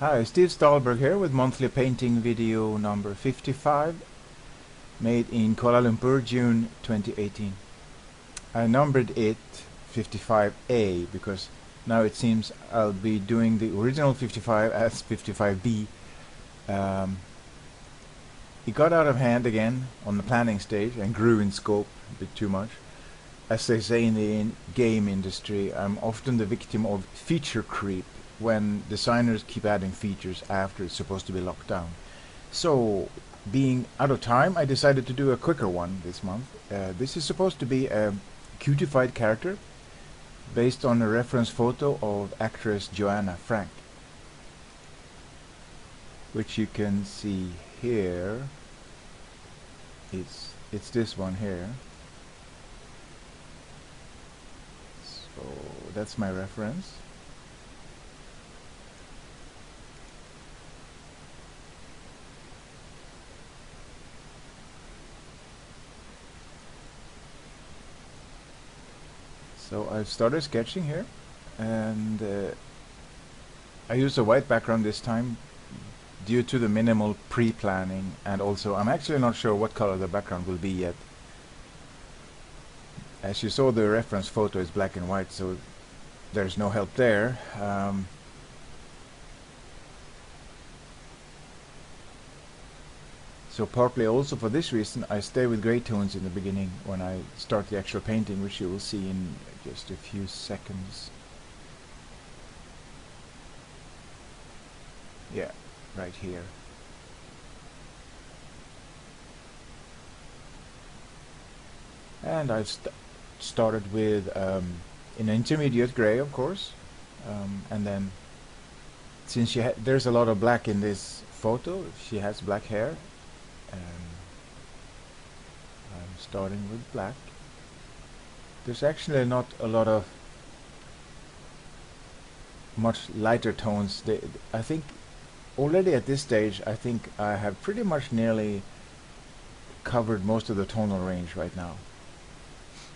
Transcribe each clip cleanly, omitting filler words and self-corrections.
Hi, Steve Stahlberg here with monthly painting video number 55, made in Kuala Lumpur, June 2018. I numbered it 55A because now it seems I'll be doing the original 55 as 55B. It got out of hand again on the planning stage and grew in scope a bit too much. As they say in the game industry, I'm often the victim of feature creep when designers keep adding features after it's supposed to be locked down. So, being out of time, I decided to do a quicker one this month. This is supposed to be a cutified character based on a reference photo of actress Joanna Frank, which you can see here. It's this one here. So that's my reference. So I've started sketching here, and I use a white background this time due to the minimal pre-planning, and also I'm actually not sure what color the background will be yet. As you saw, the reference photo is black and white, so there's no help there. So partly also for this reason I stay with gray tones in the beginning when I start the actual painting, which you will see in just a few seconds. Yeah, right here. And I've started with an intermediate gray, of course, and then since there's a lot of black in this photo, she has black hair. I'm starting with black. There's actually not a lot of much lighter tones. I think already at this stage I think I have pretty much nearly covered most of the tonal range right now.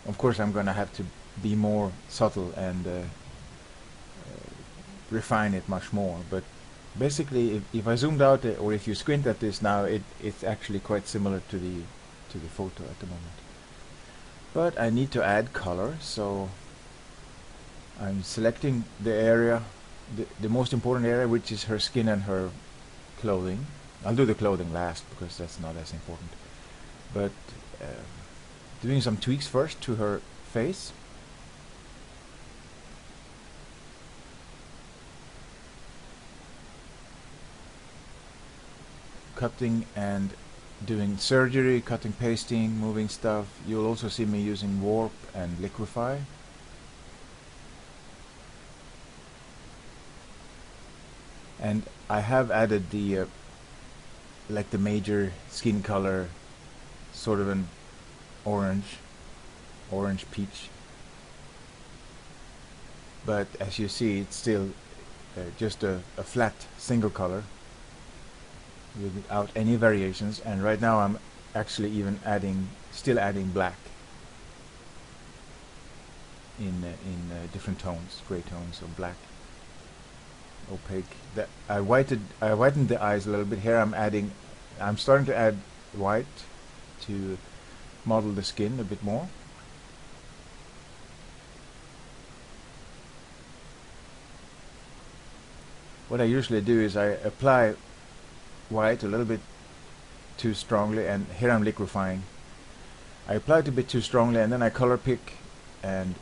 Of course I'm gonna have to be more subtle and refine it much more, but basically if I zoomed out or if you squint at this now, it's actually quite similar to the photo at the moment. But I need to add color, so I'm selecting the area, the most important area, which is her skin and her clothing. I'll do the clothing last because that's not as important, but doing some tweaks first to her face. Cutting and doing surgery, cutting, pasting, moving stuff. You'll also see me using warp and liquefy. And I have added the like the major skin color, sort of an orange peach. But as you see, it's still just a flat single color without any variations, and right now I'm actually even still adding black in different tones, gray tones of black, opaque. That I whitened the eyes a little bit here. I'm starting to add white to model the skin a bit more. What I usually do is I apply white a little bit too strongly, and here I'm liquefying. I apply it a bit too strongly, and then I color pick and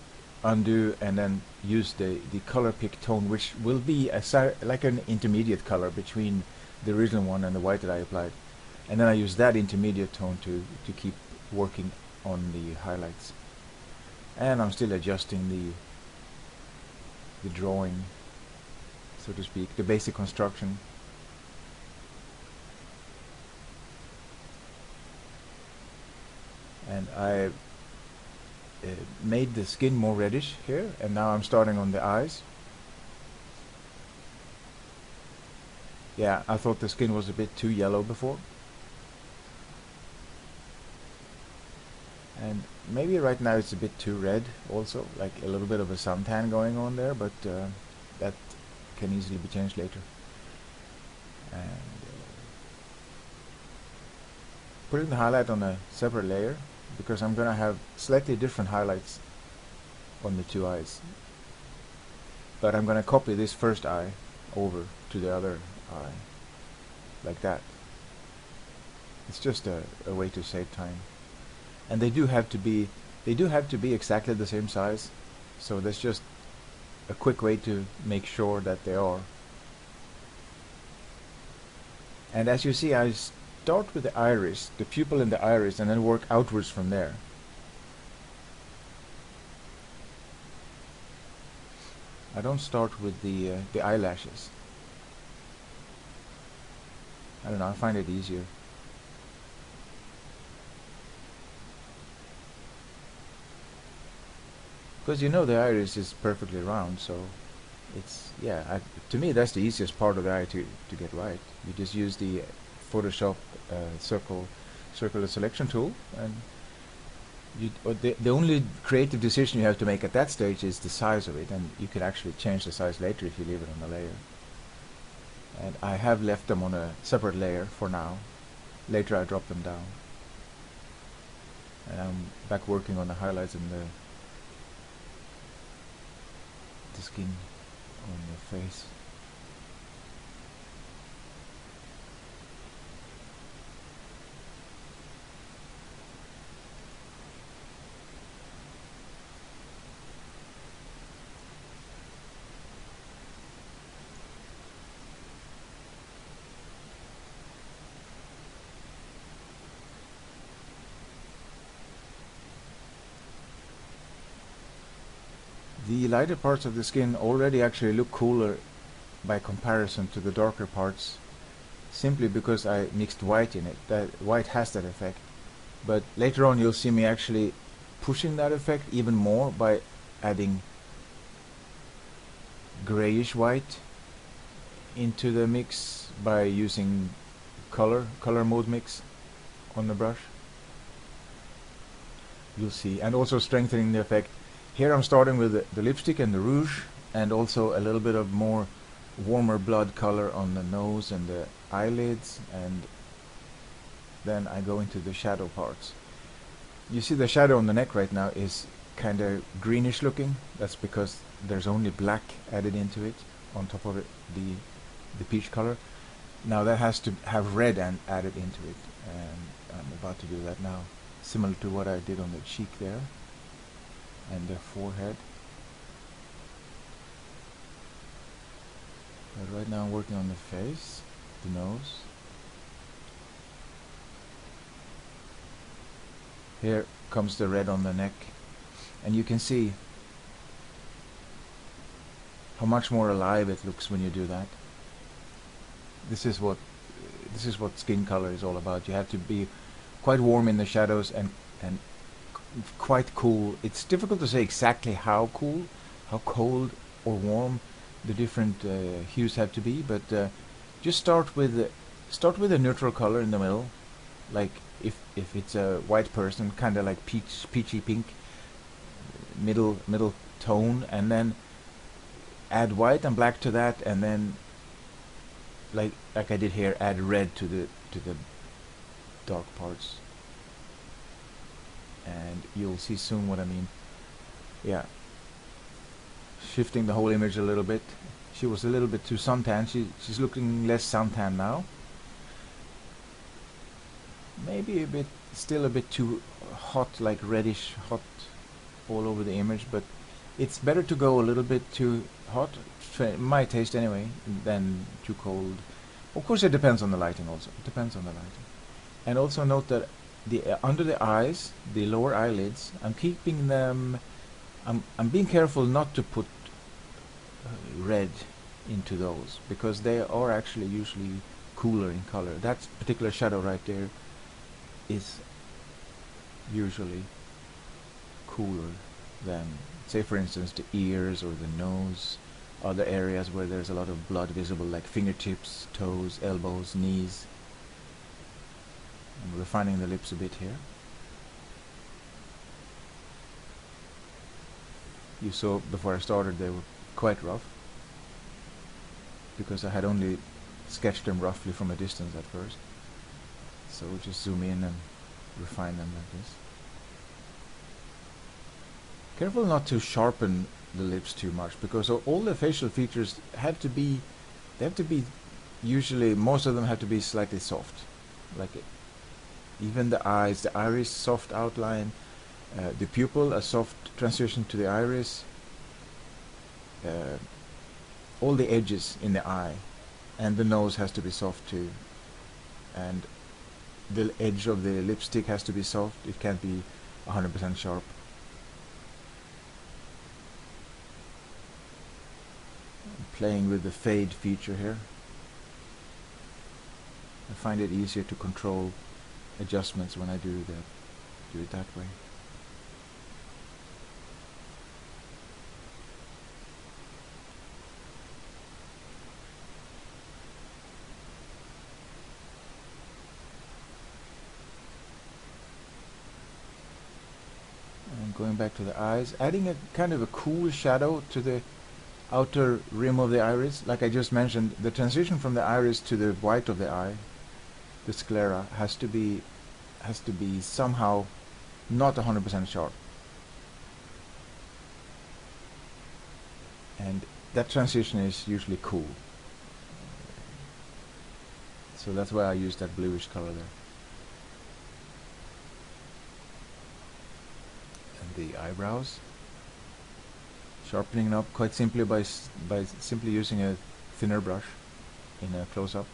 undo, and then use the color pick tone, which will be like an intermediate color between the original one and the white that I applied, and then I use that intermediate tone to keep working on the highlights. And I'm still adjusting the drawing, so to speak, the basic construction. And I made the skin more reddish here, and now I'm starting on the eyes. Yeah, I thought the skin was a bit too yellow before, and maybe right now it's a bit too red also, like a little bit of a suntan going on there, but that can easily be changed later. and putting the highlight on a separate layer, because I'm gonna have slightly different highlights on the two eyes. But I'm gonna copy this first eye over to the other eye, like that. It's just a way to save time. And they do have to be exactly the same size. So that's just a quick way to make sure that they are. And as you see, I start with the iris, the pupil in the iris, and then work outwards from there. I don't start with the eyelashes. I don't know, I find it easier. Because you know the iris is perfectly round, so it's, yeah, to me that's the easiest part of the eye to get right. You just use the Photoshop circular selection tool, and the only creative decision you have to make at that stage is the size of it, and you can actually change the size later if you leave it on the layer. And I have left them on a separate layer for now. Later I drop them down. And I'm back working on the highlights and the skin on the face. The lighter parts of the skin already actually look cooler by comparison to the darker parts, simply because I mixed white in it. That white has that effect. But later on you'll see me actually pushing that effect even more by adding grayish white into the mix by using color mode mix on the brush. You'll see, and also strengthening the effect. Here I'm starting with the lipstick and the rouge, and also a little bit of more warmer blood color on the nose and the eyelids, and then I go into the shadow parts. You see the shadow on the neck right now is kind of greenish looking. That's because there's only black added into it on top of it, the peach color. Now that has to have red and added into it, and I'm about to do that now, similar to what I did on the cheek there and the forehead. But right now I'm working on the face, the nose. Here comes the red on the neck, and you can see how much more alive it looks when you do that. This is what skin color is all about. You have to be quite warm in the shadows and quite cool. It's difficult to say exactly how cool, how cold or warm the different hues have to be, but just start with a neutral color in the middle, like if it's a white person, kind of like peachy pink, middle tone, and then add white and black to that, and then like I did here, add red to the dark parts. And you'll see soon what I mean. Yeah. Shifting the whole image a little bit. She was a little bit too suntan. She's looking less suntan now. Maybe still a bit too hot, like reddish hot all over the image, but it's better to go a little bit too hot, my taste anyway, than too cold. Of course it depends on the lighting also. It depends on the lighting. And also note that under the eyes, the lower eyelids, I'm keeping them, I'm being careful not to put red into those, because they are actually usually cooler in color. That particular shadow right there is usually cooler than, say for instance, the ears or the nose, other areas where there's a lot of blood visible, like fingertips, toes, elbows, knees. I'm refining the lips a bit here. You saw before I started they were quite rough, because I had only sketch them roughly from a distance at first. So we'll just zoom in and refine them like this. Careful not to sharpen the lips too much, because all the facial features have to be, usually most of them have to be slightly soft. Like even the eyes, the iris, soft outline, the pupil, a soft transition to the iris, all the edges in the eye, and the nose has to be soft too, and the edge of the lipstick has to be soft. It can't be 100% sharp. I'm playing with the fade feature here. I find it easier to control adjustments when I do it that way. And going back to the eyes, adding a kind of a cool shadow to the outer rim of the iris. Like I just mentioned, the transition from the iris to the white of the eye, the sclera, has to be somehow not 100% sharp, and that transition is usually cool, so that's why I use that bluish color there. And the eyebrows, sharpening up quite simply by simply using a thinner brush in a close-up,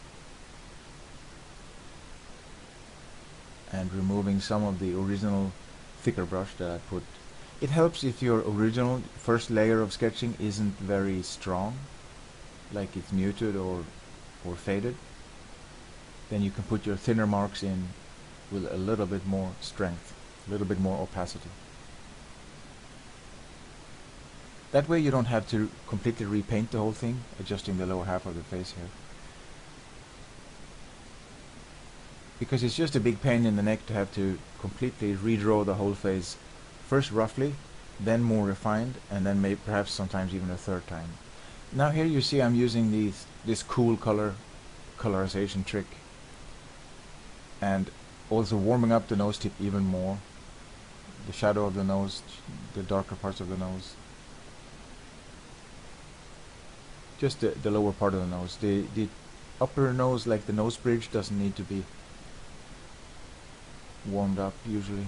and removing some of the original thicker brush that I put. It helps if your original first layer of sketching isn't very strong, like it's muted or faded. Then you can put your thinner marks in with a little bit more strength, a little bit more opacity. That way you don't have to completely repaint the whole thing, adjusting the lower half of the face here. Because it's just a big pain in the neck to have to completely redraw the whole face, first roughly, then more refined, and then maybe perhaps sometimes even a third time. Now here you see I'm using this cool colorization trick, and also warming up the nose tip even more, the shadow of the nose, the darker parts of the nose, just the lower part of the nose. The upper nose, like the nose bridge, doesn't need to be warmed up usually.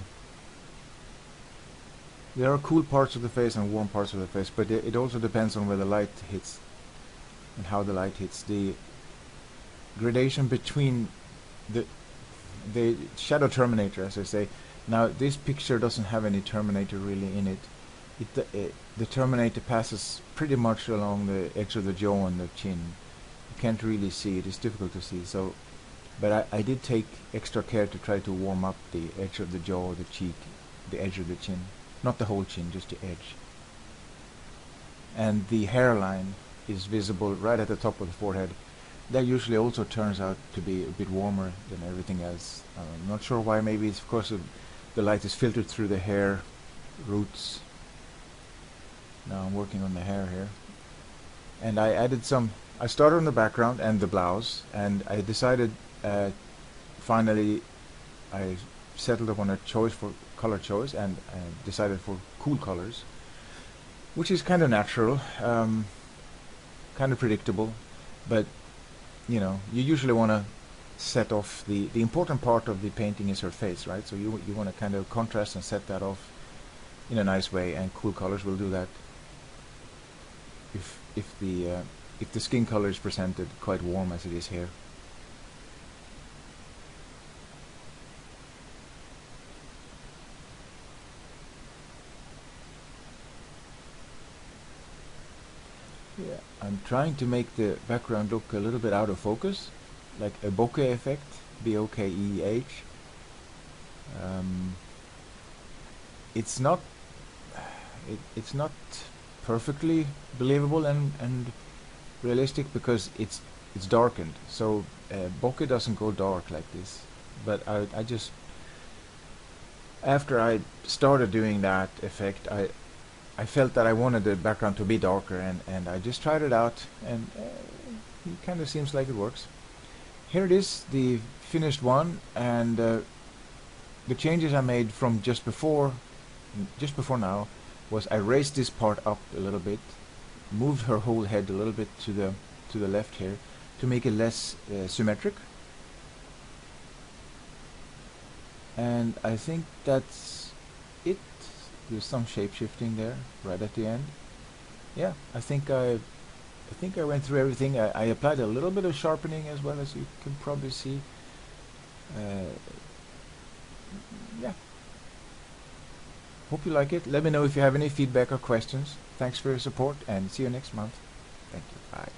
There are cool parts of the face and warm parts of the face, but it also depends on where the light hits and how the light hits. The gradation between the shadow terminator, as I say. Now this picture doesn't have any terminator really in it. The terminator passes pretty much along the edge of the jaw and the chin. You can't really see it. It's difficult to see. So, but I did take extra care to try to warm up the edge of the jaw, the cheek, the edge of the chin. Not the whole chin, just the edge. And the hairline is visible right at the top of the forehead. That usually also turns out to be a bit warmer than everything else. I'm not sure why. Maybe it's because the light is filtered through the hair roots. Now I'm working on the hair here. And I added some, I started on the background and the blouse, and I decided finally I settled upon a choice for color choice, and decided for cool colors, which is kind of natural, kind of predictable, but you know, you usually want to set off the important part of the painting is her face, right? So you want to kind of contrast and set that off in a nice way, and cool colors will do that if the skin color is presented quite warm as it is here. Yeah, I'm trying to make the background look a little bit out of focus, like a bokeh effect, B-O-K-E-H. It's not perfectly believable and realistic because it's darkened. So bokeh doesn't go dark like this. But I just, after I started doing that effect, I felt that I wanted the background to be darker, and I just tried it out, and it kind of seems like it works. here it is, the finished one, and the changes I made from just before now was I raised this part up a little bit, moved her whole head a little bit to the left here to make it less symmetric, and I think that's it. There's some shape shifting there right at the end. Yeah, I think I went through everything. I applied a little bit of sharpening as well, as you can probably see. Yeah. Hope you like it. Let me know if you have any feedback or questions. Thanks for your support, and see you next month. Thank you. Bye.